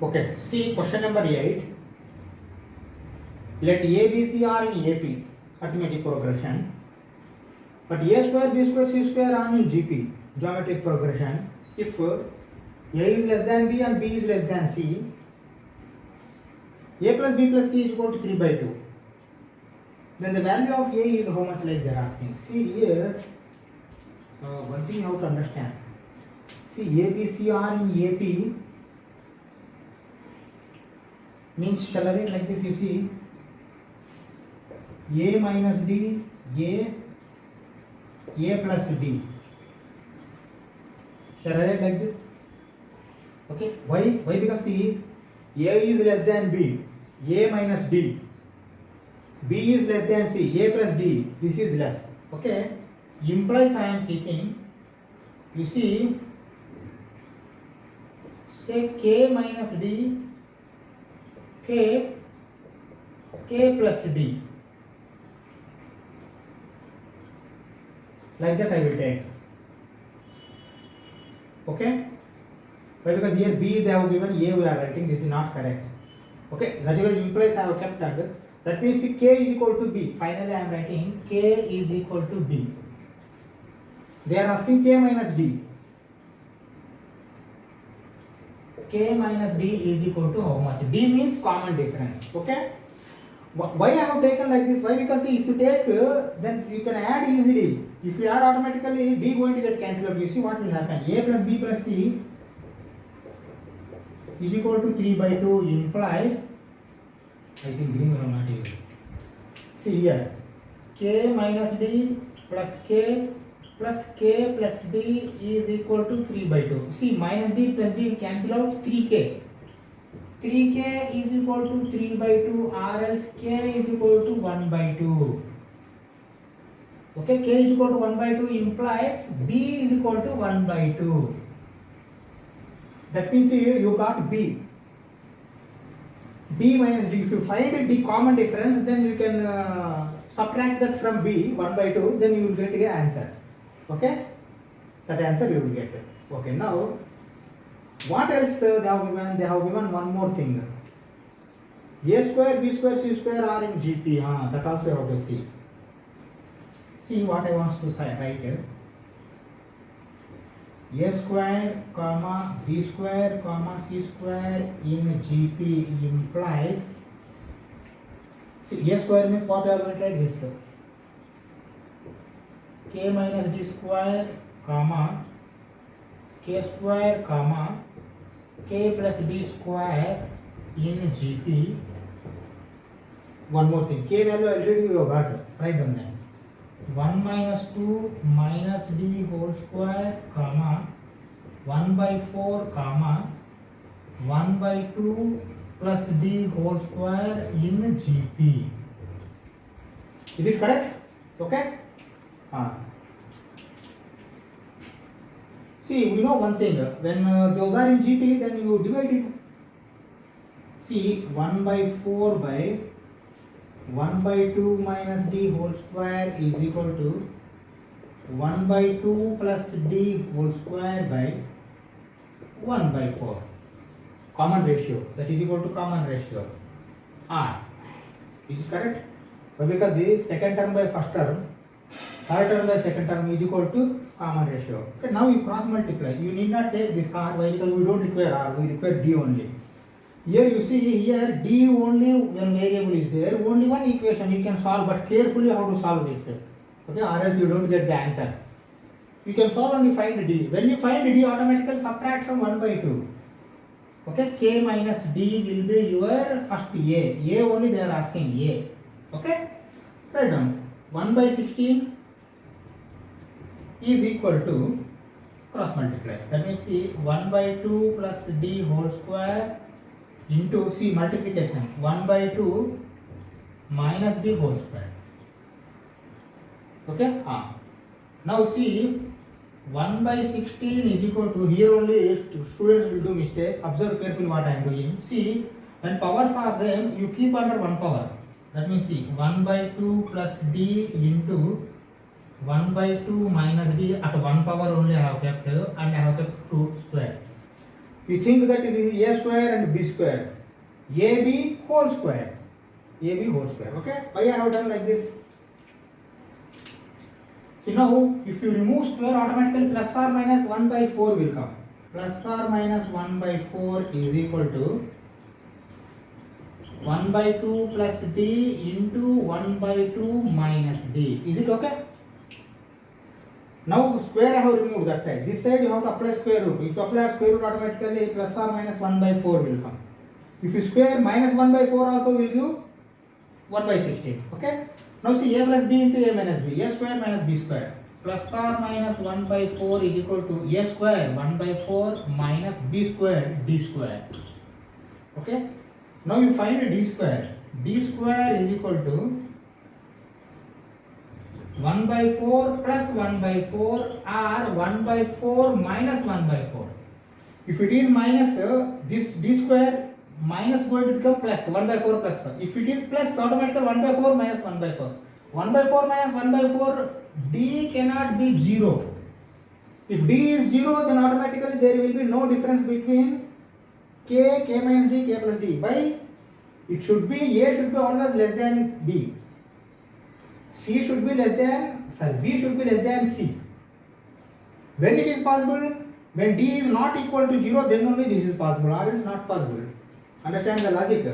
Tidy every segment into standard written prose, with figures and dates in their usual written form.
Okay, see question number 8. Let A, B, C are in AP, arithmetic progression, but A square, B square, C square are in GP, geometric progression. If A is less than B and B is less than C, A plus B plus C is equal to 3 by 2. Then the value of A is how much, like they are asking. See here, one thing you have to understand. See, A, B, C are in AP means, shall I write like this? You see, A minus D, A plus D. Shall I write like this? Okay. Why? Because see, A is less than B, A minus D. B is less than C, A plus D. This is less. Okay. Implies I am keeping. You see, say K minus D, K plus D. Like that I will take. Okay? Why? Because here B they have given, A we are writing, this is not correct. Okay? That is implies I have kept that. That means K is equal to B. Finally I am writing K is equal to B. They are asking K minus D. K minus D is equal to how much? D means common difference. Okay? Why I have taken like this? Why? Because if you take, then you can add easily. If you add automatically, D going to get cancelled out. You see what will happen? A plus B plus C is equal to 3 by 2 implies, I think green will not use. See here, K minus D plus K plus D is equal to 3 by 2. See, minus D plus D cancel out, 3K. 3K is equal to 3 by 2, or else K is equal to 1 by 2. Okay, K is equal to 1 by 2 implies B is equal to 1 by 2. That means here you got B. B minus D. If you find the common difference, then you can subtract that from B, 1 by 2, then you will get the answer. Okay? That answer you will get. Okay, now what else they have given? They have given one more thing. A square, B square, C square are in GP. That also you have to see. See what I want to say, write here. A square, comma, B square, comma, C square in GP implies. See, A square means what I have written like this. K minus D square, comma, K square, comma, K plus D square in GP. One more thing. K value already you have got. Write down that. 1 minus 2 minus D whole square, comma, 1 by 4, comma, 1 by 2 plus D whole square in GP. Is it correct? Okay? See, we know one thing. When those are in GP, then you divide it. See, 1 by 4 by 1 by 2 minus D whole square is equal to 1 by 2 plus D whole square by 1 by 4. Common ratio. That is equal to common ratio. R. Is it correct? But because the second term by first term, third term by second term is equal to common ratio. Okay, now you cross multiply. You need not take this R. Why? Because we don't require R. We require D only. Here you see, here D only when variable is there, only one equation you can solve, but carefully how to solve this. Okay, or else you don't get the answer. You can solve only find D. When you find D, automatically subtract from 1 by 2. Okay, K minus D will be your first A. A only they are asking A. Okay, write down. 1 by 16 is equal to, cross multiply. That means see, 1 by 2 plus D whole square into, see, multiplication, 1 by 2 minus D whole square. Okay? Now see, 1 by 16 is equal to, here only students will do mistake. Observe carefully what I am doing. See, when powers are there, you keep under one power. That means see, 1 by 2 plus D into 1 by 2 minus D at 1 power only I have kept, and I have kept 2 square. You think that it is a square and b square. AB whole square. AB whole square. Okay? Why I have done like this? So now, if you remove square, automatically plus or minus 1 by 4 will come. Plus or minus 1 by 4 is equal to 1 by 2 plus d into 1 by 2 minus d. Is it okay? Now square I have removed that side. This side you have to apply square root. If you apply square root, automatically plus or minus 1 by 4 will come. If you square minus 1 by 4 also will give 1 by 16. Okay? Now see a plus b into a minus b. A square minus b square. Plus or minus 1 by 4 is equal to a square 1 by 4 minus b square d square. Okay? Now you find d square. D square is equal to 1 by 4 plus 1 by 4 or 1 by 4 minus 1 by 4. If it is minus, this d square minus going to become plus 1 by 4 plus 4. If it is plus, automatically 1 by 4 minus 1 by 4. 1 by 4 minus 1 by 4, d cannot be 0. If d is 0, then automatically there will be no difference between k minus d, k plus d. Why? It should be, a should be always less than b. C should be less than, B should be less than C. When it is possible, when D is not equal to 0, then only this is possible, or else not possible. Understand the logic?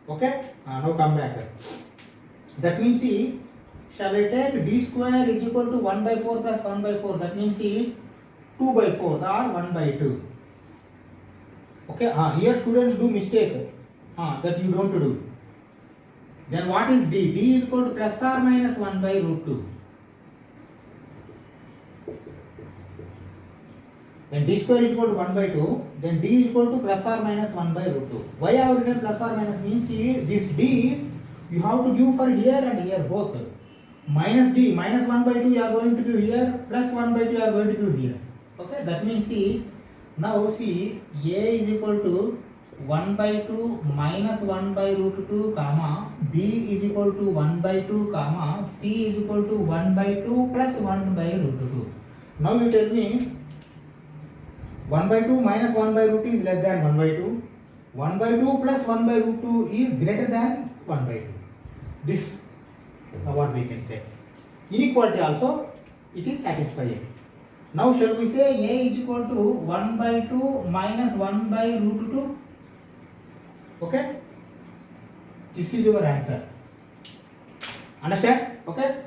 Okay? Now come back. That means see, shall I take D square is equal to 1 by 4 plus 1 by 4. That means see, 2 by 4 or 1 by 2. Okay? Here students do mistake. That you don't do. Then what is d? D is equal to plus or minus 1 by root 2. When d square is equal to 1 by 2, then d is equal to plus or minus 1 by root 2. Why I have written plus or minus means see, this d you have to give for here and here both. Minus d, minus 1 by 2 you are going to give here, plus 1 by 2 you are going to give here. Okay, that means see, now see, a is equal to 1 by 2 minus 1 by root 2 comma b is equal to 1 by 2 comma c is equal to 1 by 2 plus 1 by root 2. Now you tell me 1 by 2 minus 1 by root 2 is less than 1 by 2. 1 by 2 plus 1 by root 2 is greater than 1 by 2. This what we can say. Inequality also it is satisfying. Now shall we say a is equal to 1 by 2 minus 1 by root 2? Okay? This is your answer. Understand? Okay?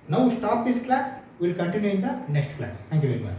Now stop this class. We will continue in the next class. Thank you very much.